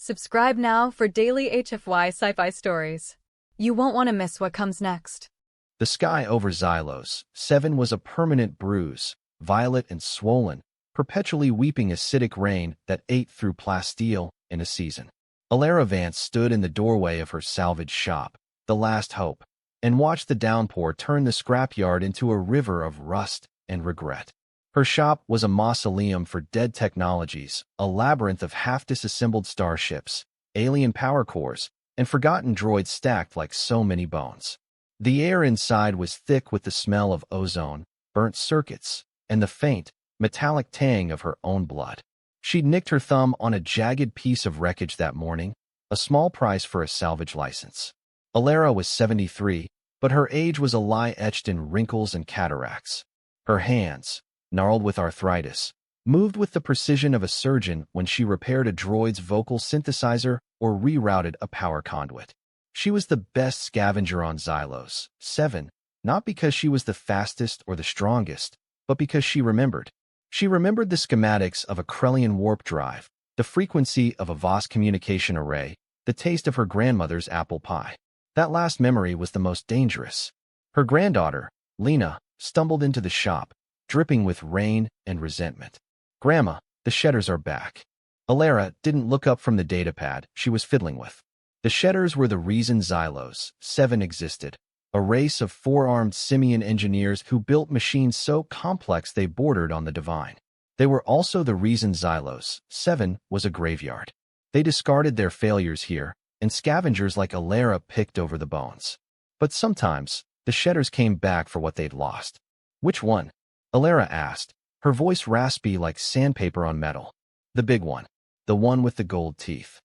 Subscribe now for daily HFY sci-fi stories. You won't want to miss what comes next. The sky over Xylos 7 was a permanent bruise, violet and swollen, perpetually weeping acidic rain that ate through plasteel in a season. Alara Vance stood in the doorway of her salvage shop, the last hope, and watched the downpour turn the scrapyard into a river of rust and regret. Her shop was a mausoleum for dead technologies, a labyrinth of half-disassembled starships, alien power cores, and forgotten droids stacked like so many bones. The air inside was thick with the smell of ozone, burnt circuits, and the faint, metallic tang of her own blood. She'd nicked her thumb on a jagged piece of wreckage that morning, a small price for a salvage license. Alara was 73, but her age was a lie etched in wrinkles and cataracts. Her hands, gnarled with arthritis, moved with the precision of a surgeon when she repaired a droid's vocal synthesizer or rerouted a power conduit. She was the best scavenger on Xylos 7, not because she was the fastest or the strongest, but because she remembered. She remembered the schematics of a Krellian warp drive, the frequency of a Voss communication array, the taste of her grandmother's apple pie. That last memory was the most dangerous. Her granddaughter, Lena, stumbled into the shop, dripping with rain and resentment. "Grandma, the Shedders are back." Alara didn't look up from the datapad she was fiddling with. The Shedders were the reason Xylos 7 existed, a race of four-armed simian engineers who built machines so complex they bordered on the divine. They were also the reason Xylos 7 was a graveyard. They discarded their failures here, and scavengers like Alara picked over the bones. But sometimes, the Shedders came back for what they'd lost. "Which one?" Alara asked, her voice raspy like sandpaper on metal. "The big one. The one with the gold teeth."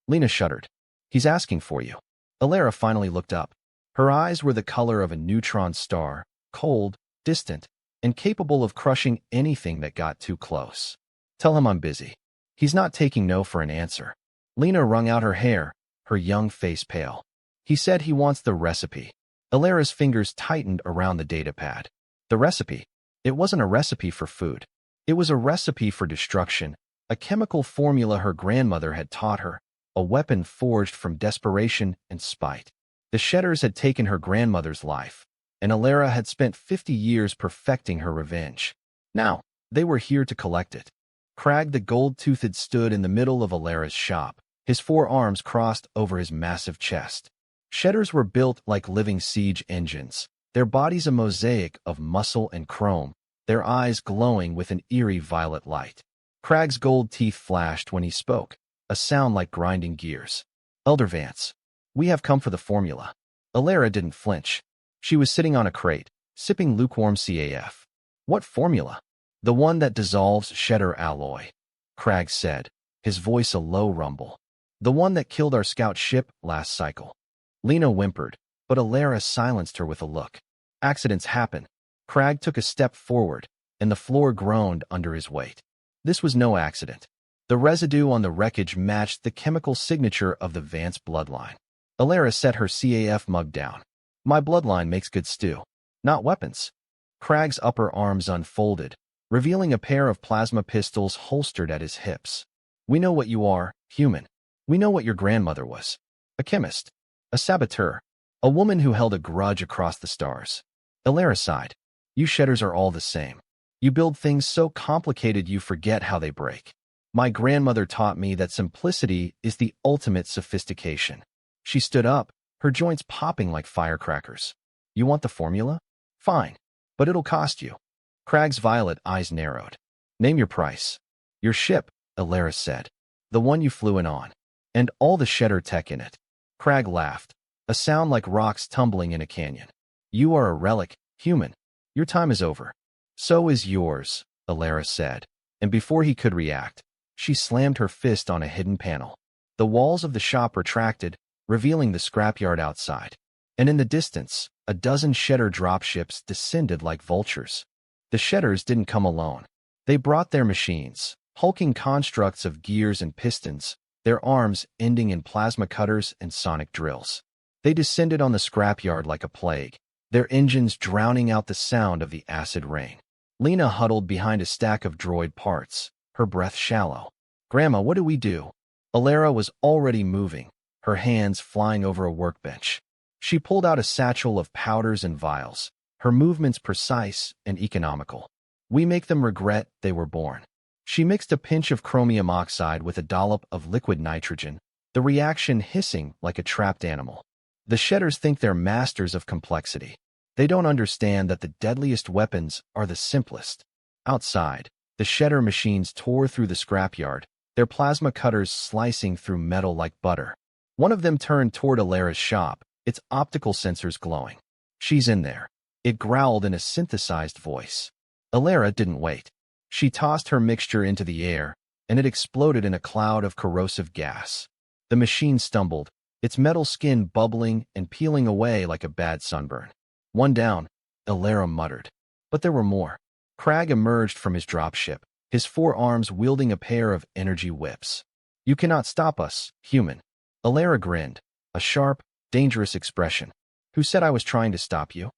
Lena shuddered. "He's asking for you." Alara finally looked up. Her eyes were the color of a neutron star, cold, distant, and capable of crushing anything that got too close. "Tell him I'm busy." "He's not taking no for an answer." Lena wrung out her hair, her young face pale. "He said he wants the recipe." Alara's fingers tightened around the datapad. The recipe. It wasn't a recipe for food. It was a recipe for destruction, a chemical formula her grandmother had taught her, a weapon forged from desperation and spite. The Shedders had taken her grandmother's life, and Alara had spent 50 years perfecting her revenge. Now, they were here to collect it. Crag the gold-toothed stood in the middle of Alara's shop, his four arms crossed over his massive chest. Shedders were built like living siege engines, their bodies a mosaic of muscle and chrome, their eyes glowing with an eerie violet light. Crag's gold teeth flashed when he spoke, a sound like grinding gears. "Elder Vance, we have come for the formula." Alara didn't flinch. She was sitting on a crate, sipping lukewarm CAF. "What formula?" "The one that dissolves Shedder alloy," Crag said, his voice a low rumble. "The one that killed our scout ship last cycle." Lena whimpered, but Alara silenced her with a look. "Accidents happen." Crag took a step forward, and the floor groaned under his weight. This was no accident. The residue on the wreckage matched the chemical signature of the Vance bloodline. Alara set her CAF mug down. "My bloodline makes good stew, not weapons." Crag's upper arms unfolded, revealing a pair of plasma pistols holstered at his hips. "We know what you are, human. We know what your grandmother was. A chemist. A saboteur. A woman who held a grudge across the stars." Alara sighed. "You Shedders are all the same. You build things so complicated you forget how they break. My grandmother taught me that simplicity is the ultimate sophistication." She stood up, her joints popping like firecrackers. "You want the formula? Fine. But it'll cost you." Crag's violet eyes narrowed. "Name your price." "Your ship," Alara said. "The one you flew in on. And all the Shedder tech in it." Crag laughed, a sound like rocks tumbling in a canyon. "You are a relic, human. Your time is over." "So is yours," Alara said, and before he could react, she slammed her fist on a hidden panel. The walls of the shop retracted, revealing the scrapyard outside. And in the distance, a dozen Shedder dropships descended like vultures. The Shedders didn't come alone. They brought their machines, hulking constructs of gears and pistons, their arms ending in plasma cutters and sonic drills. They descended on the scrapyard like a plague, their engines drowning out the sound of the acid rain. Lena huddled behind a stack of droid parts, her breath shallow. "Grandma, what do we do?" Alara was already moving, her hands flying over a workbench. She pulled out a satchel of powders and vials, her movements precise and economical. We make them regret they were born. She mixed a pinch of chromium oxide with a dollop of liquid nitrogen, the reaction hissing like a trapped animal. The shedders think they're masters of complexity. They don't understand that the deadliest weapons are the simplest. Outside, the shedder machines tore through the scrapyard, their plasma cutters slicing through metal like butter. One of them turned toward Alara's shop, its optical sensors glowing. "She's in there," it growled in a synthesized voice. Alara didn't wait. She tossed her mixture into the air, and it exploded in a cloud of corrosive gas. The machine stumbled, its metal skin bubbling and peeling away like a bad sunburn. "One down," Alara muttered. But there were more. Crag emerged from his dropship, his forearms wielding a pair of energy whips. "You cannot stop us, human." Alara grinned, a sharp, dangerous expression. "Who said I was trying to stop you?"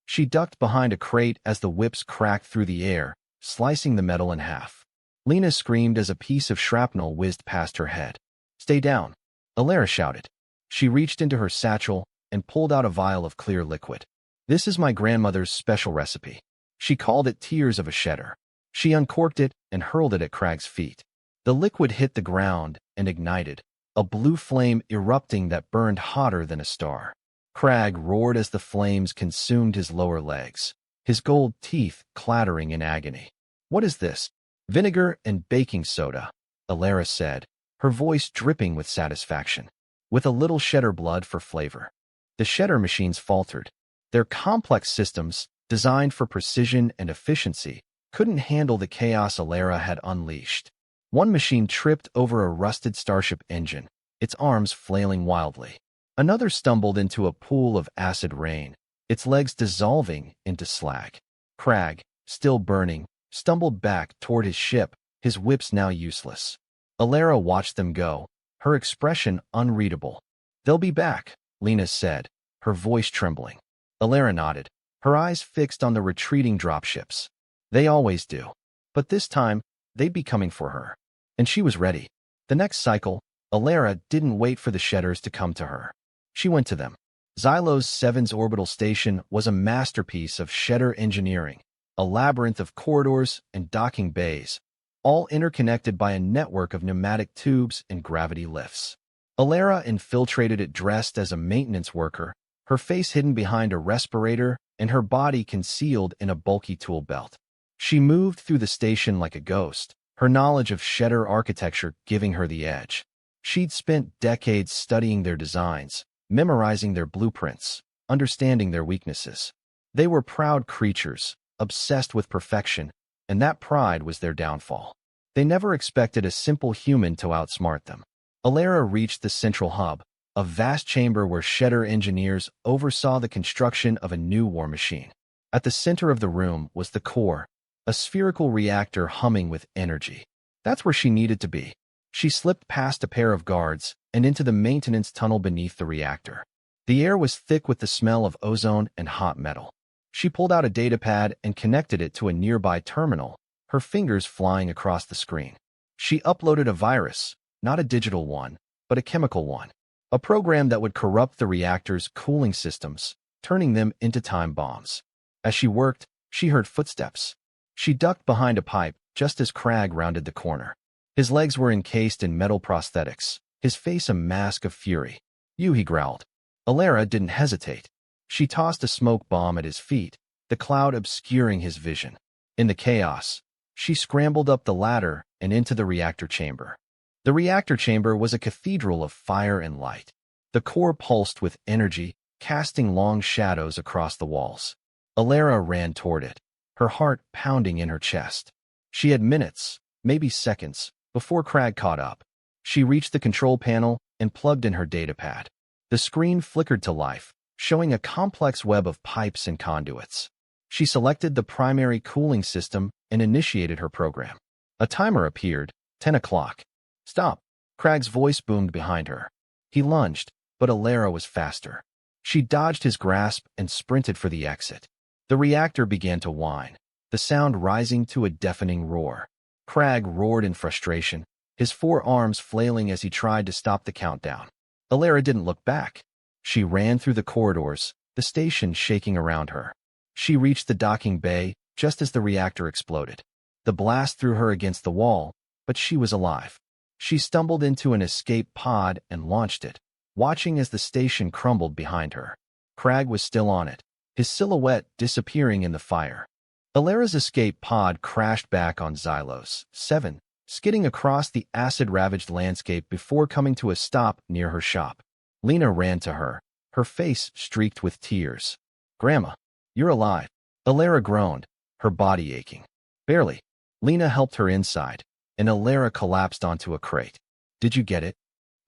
She ducked behind a crate as the whips cracked through the air, slicing the metal in half. Lena screamed as a piece of shrapnel whizzed past her head. "Stay down," Alara shouted. She reached into her satchel and pulled out a vial of clear liquid. "This is my grandmother's special recipe." She called it Tears of a Shedder. She uncorked it and hurled it at Crag's feet. The liquid hit the ground and ignited, a blue flame erupting that burned hotter than a star. Crag roared as the flames consumed his lower legs, his gold teeth clattering in agony. "What is this?" "Vinegar and baking soda," Alara said, her voice dripping with satisfaction, "with a little shedder blood for flavor." The shedder machines faltered. Their complex systems, designed for precision and efficiency, couldn't handle the chaos Alara had unleashed. One machine tripped over a rusted Starship engine, its arms flailing wildly. Another stumbled into a pool of acid rain, its legs dissolving into slag. Crag, still burning, stumbled back toward his ship, his whips now useless. Alara watched them go, her expression unreadable. "They'll be back," Lena said, her voice trembling. Alara nodded, her eyes fixed on the retreating dropships. "They always do. But this time, they'd be coming for her." And she was ready. The next cycle, Alara didn't wait for the shedders to come to her. She went to them. Xylo's 7's orbital station was a masterpiece of shedder engineering, a labyrinth of corridors and docking bays, all interconnected by a network of pneumatic tubes and gravity lifts. Alara infiltrated it dressed as a maintenance worker, her face hidden behind a respirator and her body concealed in a bulky tool belt. She moved through the station like a ghost, her knowledge of shedder architecture giving her the edge. She'd spent decades studying their designs, memorizing their blueprints, understanding their weaknesses. They were proud creatures, obsessed with perfection, and that pride was their downfall. They never expected a simple human to outsmart them. Alara reached the central hub, a vast chamber where shedder engineers oversaw the construction of a new war machine. At the center of the room was the core, a spherical reactor humming with energy. That's where she needed to be. She slipped past a pair of guards and into the maintenance tunnel beneath the reactor. The air was thick with the smell of ozone and hot metal. She pulled out a datapad and connected it to a nearby terminal, her fingers flying across the screen. She uploaded a virus, not a digital one, but a chemical one, a program that would corrupt the reactor's cooling systems, turning them into time bombs. As she worked, she heard footsteps. She ducked behind a pipe just as Crag rounded the corner. His legs were encased in metal prosthetics, his face a mask of fury. "You," he growled. Alara didn't hesitate. She tossed a smoke bomb at his feet, the cloud obscuring his vision. In the chaos, she scrambled up the ladder and into the reactor chamber. The reactor chamber was a cathedral of fire and light. The core pulsed with energy, casting long shadows across the walls. Alara ran toward it, her heart pounding in her chest. She had minutes, maybe seconds, before Crag caught up. She reached the control panel and plugged in her datapad. The screen flickered to life, showing a complex web of pipes and conduits. She selected the primary cooling system and initiated her program. A timer appeared, 10 o'clock. "Stop," Crag's voice boomed behind her. He lunged, but Alara was faster. She dodged his grasp and sprinted for the exit. The reactor began to whine, the sound rising to a deafening roar. Crag roared in frustration, his forearms flailing as he tried to stop the countdown. Alara didn't look back. She ran through the corridors, the station shaking around her. She reached the docking bay just as the reactor exploded. The blast threw her against the wall, but she was alive. She stumbled into an escape pod and launched it, watching as the station crumbled behind her. Crag was still on it, his silhouette disappearing in the fire. Alara's escape pod crashed back on Xylos 7, skidding across the acid-ravaged landscape before coming to a stop near her shop. Lena ran to her, her face streaked with tears. "Grandma, you're alive." Alara groaned, her body aching. "Barely." Lena helped her inside, and Alara collapsed onto a crate. "Did you get it?"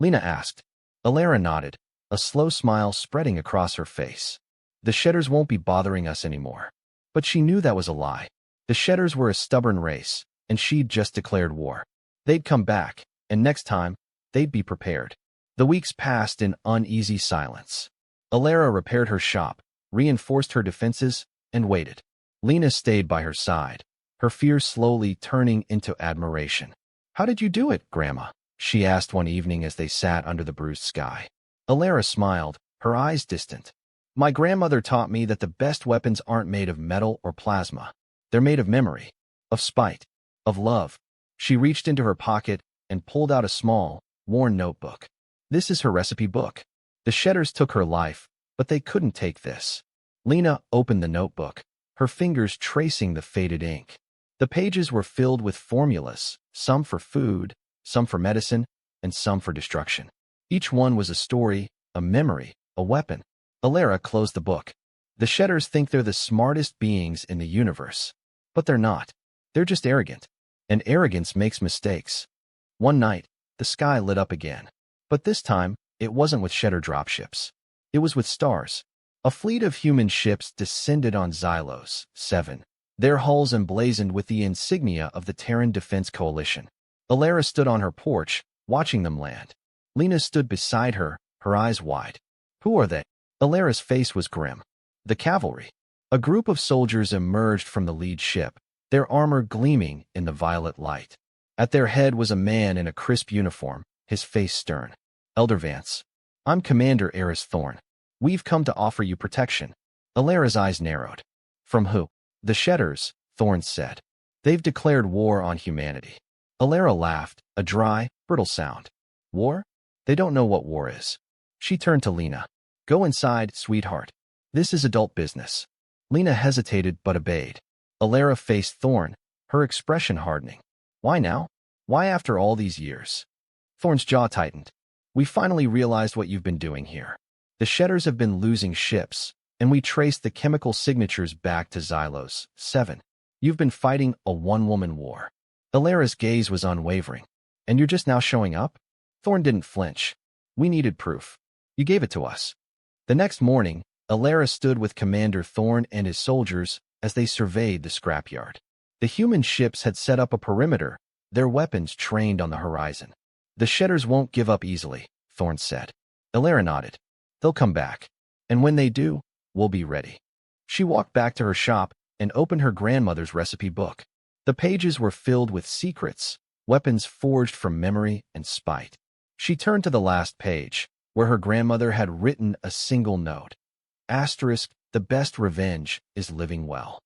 Lena asked. Alara nodded, a slow smile spreading across her face. "The Shedders won't be bothering us anymore." But she knew that was a lie. The Shedders were a stubborn race, and she'd just declared war. They'd come back, and next time, they'd be prepared. The weeks passed in uneasy silence. Alara repaired her shop, reinforced her defenses, and waited. Lena stayed by her side, her fears slowly turning into admiration. "How did you do it, Grandma?" she asked one evening as they sat under the bruised sky. Alara smiled, her eyes distant. "My grandmother taught me that the best weapons aren't made of metal or plasma. They're made of memory, of spite, of love." She reached into her pocket and pulled out a small, worn notebook. "This is her recipe book. The Shedders took her life, but they couldn't take this." Lena opened the notebook, her fingers tracing the faded ink. The pages were filled with formulas, some for food, some for medicine, and some for destruction. Each one was a story, a memory, a weapon. Alara closed the book. "The Shedders think they're the smartest beings in the universe. But they're not. They're just arrogant. And arrogance makes mistakes." One night, the sky lit up again. But this time, it wasn't with Shedder dropships. It was with stars. A fleet of human ships descended on Xylos 7, their hulls emblazoned with the insignia of the Terran Defense Coalition. Alara stood on her porch, watching them land. Lena stood beside her, her eyes wide. "Who are they?" Alara's face was grim. "The cavalry." A group of soldiers emerged from the lead ship, their armor gleaming in the violet light. At their head was a man in a crisp uniform, his face stern. "Elder Vance. I'm Commander Eris Thorn. We've come to offer you protection." Alara's eyes narrowed. "From who?" "The Shedders," Thorn said. "They've declared war on humanity." Alara laughed, a dry, brittle sound. "War? They don't know what war is." She turned to Lena. "Go inside, sweetheart. This is adult business." Lena hesitated but obeyed. Alara faced Thorn, her expression hardening. "Why now? Why after all these years?" Thorn's jaw tightened. "We finally realized what you've been doing here. The Shedders have been losing ships, and we traced the chemical signatures back to Xylos 7. You've been fighting a one-woman war." Alara's gaze was unwavering. "And you're just now showing up?" Thorn didn't flinch. "We needed proof. You gave it to us." The next morning, Alara stood with Commander Thorn and his soldiers as they surveyed the scrapyard. The human ships had set up a perimeter, their weapons trained on the horizon. "The Shedders won't give up easily," Thorn said. Alara nodded. "They'll come back. And when they do, we'll be ready." She walked back to her shop and opened her grandmother's recipe book. The pages were filled with secrets, weapons forged from memory and spite. She turned to the last page, where her grandmother had written a single note. Asterisk, "The best revenge is living well."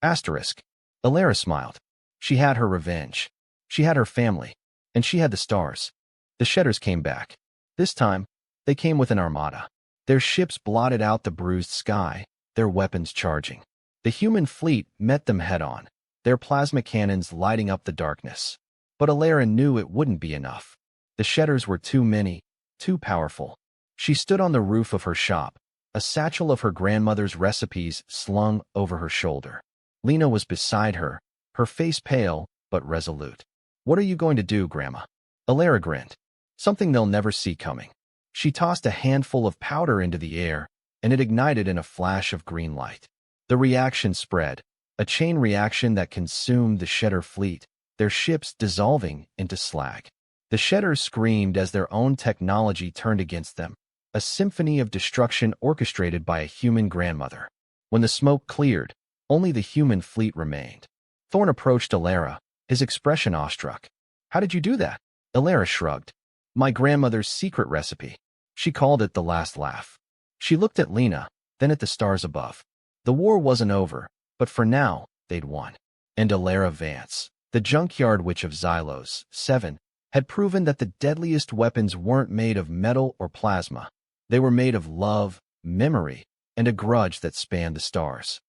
Asterisk. Alara smiled. She had her revenge. She had her family. And she had the stars. The Shedders came back. This time, they came with an armada. Their ships blotted out the bruised sky, their weapons charging. The human fleet met them head-on, their plasma cannons lighting up the darkness. But Alara knew it wouldn't be enough. The Shedders were too many, too powerful. She stood on the roof of her shop, a satchel of her grandmother's recipes slung over her shoulder. Lena was beside her, her face pale but resolute. "What are you going to do, Grandma?" Alara grinned. "Something they'll never see coming." She tossed a handful of powder into the air, and it ignited in a flash of green light. The reaction spread, a chain reaction that consumed the Shedder fleet, their ships dissolving into slag. The Shedders screamed as their own technology turned against them, a symphony of destruction orchestrated by a human grandmother. When the smoke cleared, only the human fleet remained. Thorn approached Alara, his expression awestruck. "How did you do that?" Alara shrugged. My grandmother's secret recipe. She called it the last laugh. She looked at Lena, then at the stars above. The war wasn't over, but for now, they'd won. And Alara Vance, the junkyard witch of Xylos, 7, had proven that the deadliest weapons weren't made of metal or plasma. They were made of love, memory, and a grudge that spanned the stars.